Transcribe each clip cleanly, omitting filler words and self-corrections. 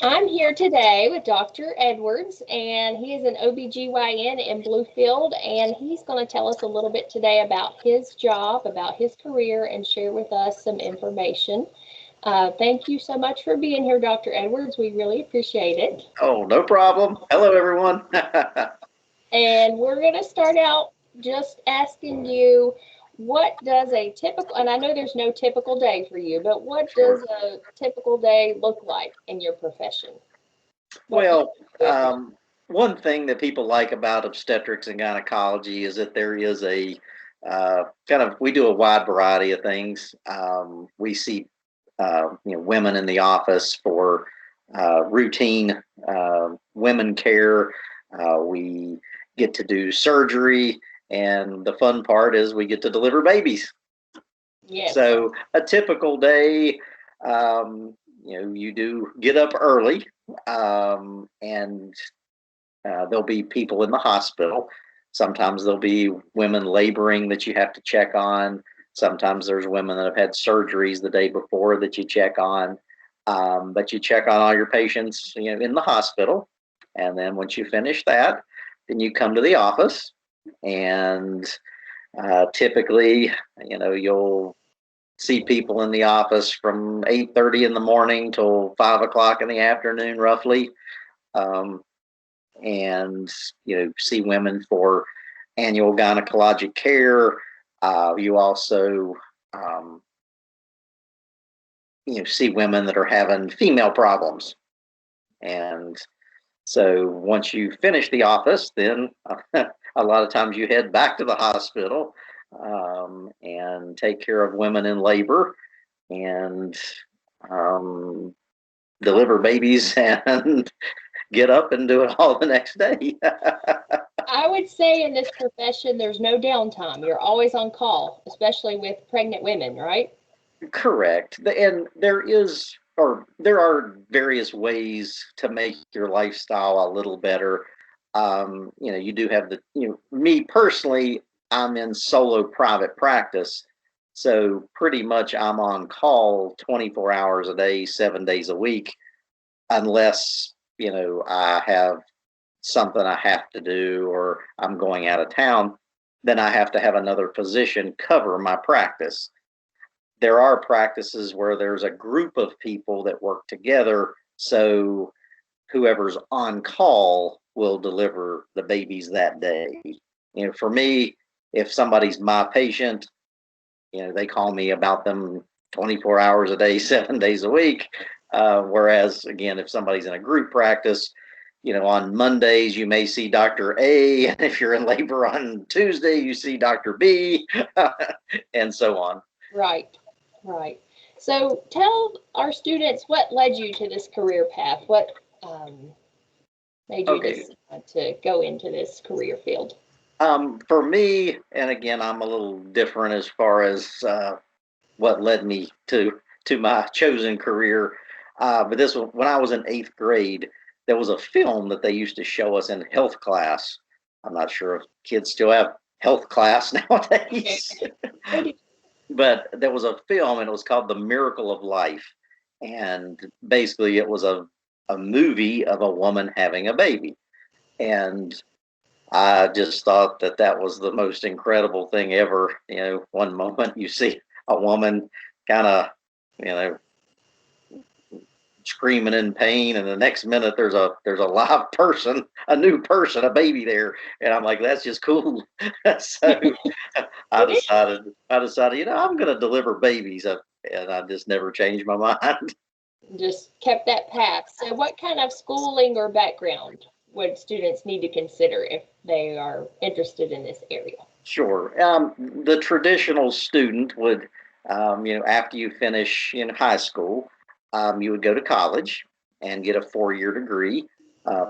I'm here today with Dr. Edwards, and he is an OBGYN in Bluefield, and he's going to tell us a little bit today about his job, about his career, and share with us some information. Thank you so much for being here, Dr. Edwards. We really appreciate it. Oh, no problem. Hello, everyone. And we're going to start out just asking you, what does a typical, and I know there's no typical day for you, but what does Sure. a typical day look like in your profession? What do Well, you do every day? one thing that people like about obstetrics and gynecology is that there is we do a wide variety of things. We see, women in the office for routine women care. We get to do surgery, and the fun part is we get to deliver babies. Yes. So a typical day, you do get up early, and there'll be people in the hospital. Sometimes there'll be women laboring that you have to check on. Sometimes there's women that have had surgeries the day before that you check on. But you check on all your patients, in the hospital, and then once you finish that, then you come to the office, and typically, you'll see people in the office from 8:30 in the morning till 5 o'clock in the afternoon, roughly. Um, and see women for annual gynecologic care. You also um, see women that are having female problems, and so once you finish the office, then a lot of times you head back to the hospital, and take care of women in labor, and um, deliver babies and get up and do it all the next day. I would say in this profession, there's no downtime. You're always on call, especially with pregnant women, right? Correct. And there are various ways to make your lifestyle a little better. You do have me personally, I'm in solo private practice. So pretty much I'm on call 24 hours a day, 7 days a week, unless, I have something I have to do or I'm going out of town, then I have to have another physician cover my practice. There are practices where there's a group of people that work together. So whoever's on call will deliver the babies that day. For me, if somebody's my patient, they call me about them 24 hours a day, 7 days a week. Whereas, again, if somebody's in a group practice, on Mondays you may see Dr. A, and if you're in labor on Tuesday, you see Dr. B, and so on. Right, right. So tell our students what led you to this career path. What made you Okay. decide to go into this career field? For me, and again, I'm a little different as far as what led me to my chosen career. But this was when I was in eighth grade. There was a film that they used to show us in health class. I'm not sure if kids still have health class nowadays, but there was a film, and it was called The Miracle of Life. And basically, it was a movie of a woman having a baby. And I just thought that that was the most incredible thing ever. One moment you see a woman kind of, you know, screaming in pain, and the next minute there's a live person, a new person, a baby there, and I'm like, that's just cool. So I It is. decided, I'm going to deliver babies, and I just never changed my mind. Just kept that path. So what kind of schooling or background would students need to consider if they are interested in this area? Sure. The traditional student would, after you finish in high school, you would go to college and get a 4-year degree.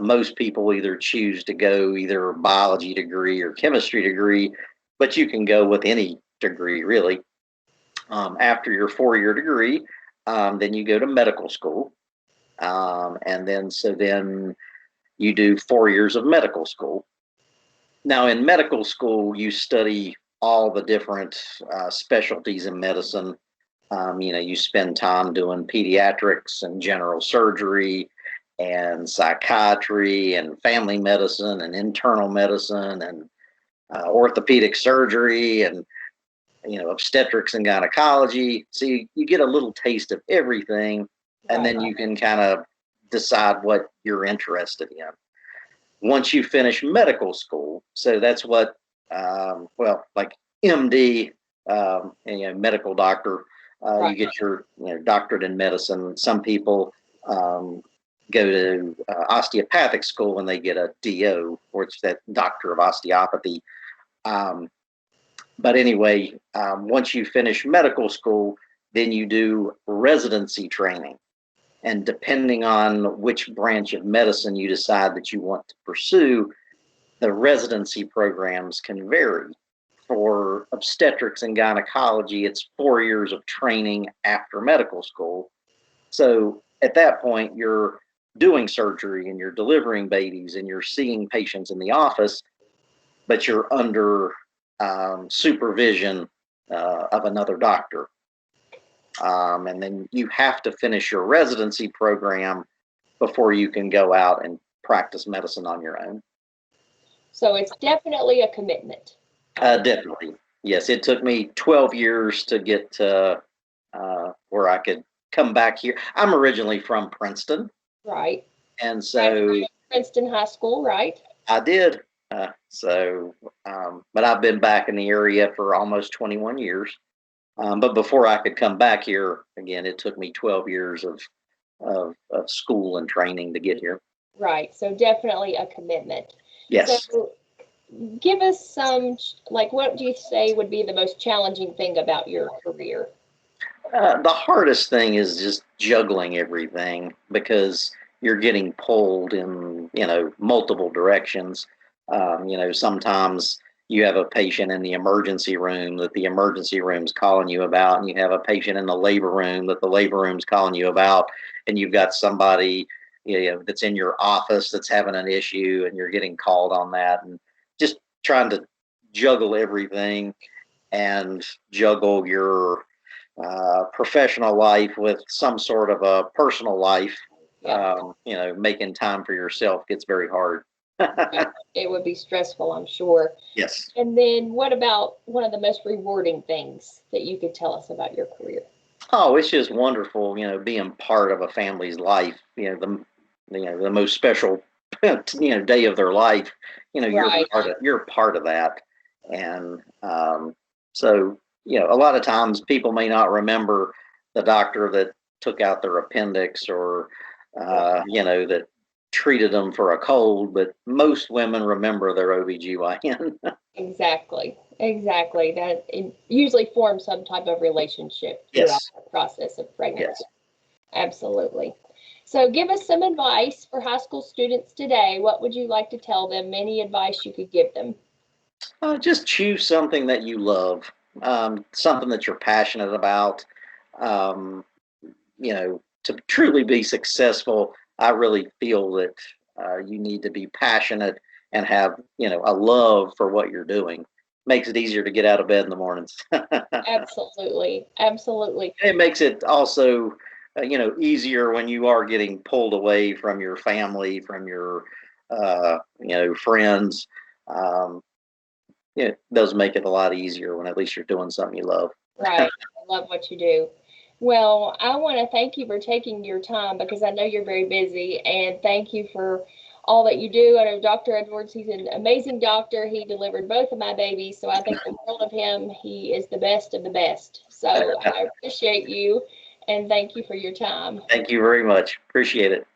Most people either choose to go either a biology degree or chemistry degree, but you can go with any degree really. After your 4-year degree, then you go to medical school, and then you do 4 years of medical school. Now, in medical school, you study all the different specialties in medicine. You spend time doing pediatrics and general surgery, and psychiatry and family medicine and internal medicine and orthopedic surgery and obstetrics and gynecology. So you get a little taste of everything, and then you can kind of decide what you're interested in. Once you finish medical school, so that's what, like MD, medical doctor, you get your doctorate in medicine. Some people go to osteopathic school when they get a DO, or it's that doctor of osteopathy. But anyway, once you finish medical school, then you do residency training. And depending on which branch of medicine you decide that you want to pursue, the residency programs can vary. For obstetrics and gynecology, it's 4 years of training after medical school. So at that point, you're doing surgery and you're delivering babies and you're seeing patients in the office, but you're under supervision of another doctor. And then you have to finish your residency program before you can go out and practice medicine on your own. So it's definitely a commitment. Definitely. Yes, it took me 12 years to get to where I could come back here. I'm originally from Princeton. Right. And so Princeton High School, right? I did. But I've been back in the area for almost 21 years. But before I could come back here, again, it took me 12 years of school and training to get here. Right. So definitely a commitment. Yes. So give us some, what do you say would be the most challenging thing about your career? The hardest thing is just juggling everything because you're getting pulled in, multiple directions. Sometimes you have a patient in the emergency room that the emergency room's calling you about, and you have a patient in the labor room that the labor room's calling you about, and you've got somebody, that's in your office that's having an issue, and you're getting called on that, and just trying to juggle everything and juggle your professional life with some sort of a personal life. Making time for yourself gets very hard. It would be stressful, I'm sure. Yes. And then what about one of the most rewarding things that you could tell us about your career? Oh, it's just wonderful, being part of a family's life, the most special, day of their life, Right. you're part of that. And so, a lot of times people may not remember the doctor that took out their appendix or, that treated them for a cold, but most women remember their OBGYN. Exactly. That it usually forms some type of relationship throughout Yes. the process of pregnancy. Yes. Absolutely. So give us some advice for high school students today. What would you like to tell them? Any advice you could give them? Just choose something that you love, something that you're passionate about. Um, to truly be successful, I really feel that you need to be passionate and have, a love for what you're doing. Makes it easier to get out of bed in the mornings. Absolutely. It makes it also, easier when you are getting pulled away from your family, from your, friends. It does make it a lot easier when at least you're doing something you love. Right. I love what you do. Well, I want to thank you for taking your time because I know you're very busy, and thank you for all that you do. I know Dr. Edwards, he's an amazing doctor. He delivered both of my babies, so I think the world of him. He is the best of the best. So I appreciate you, and thank you for your time. Thank you very much. Appreciate it.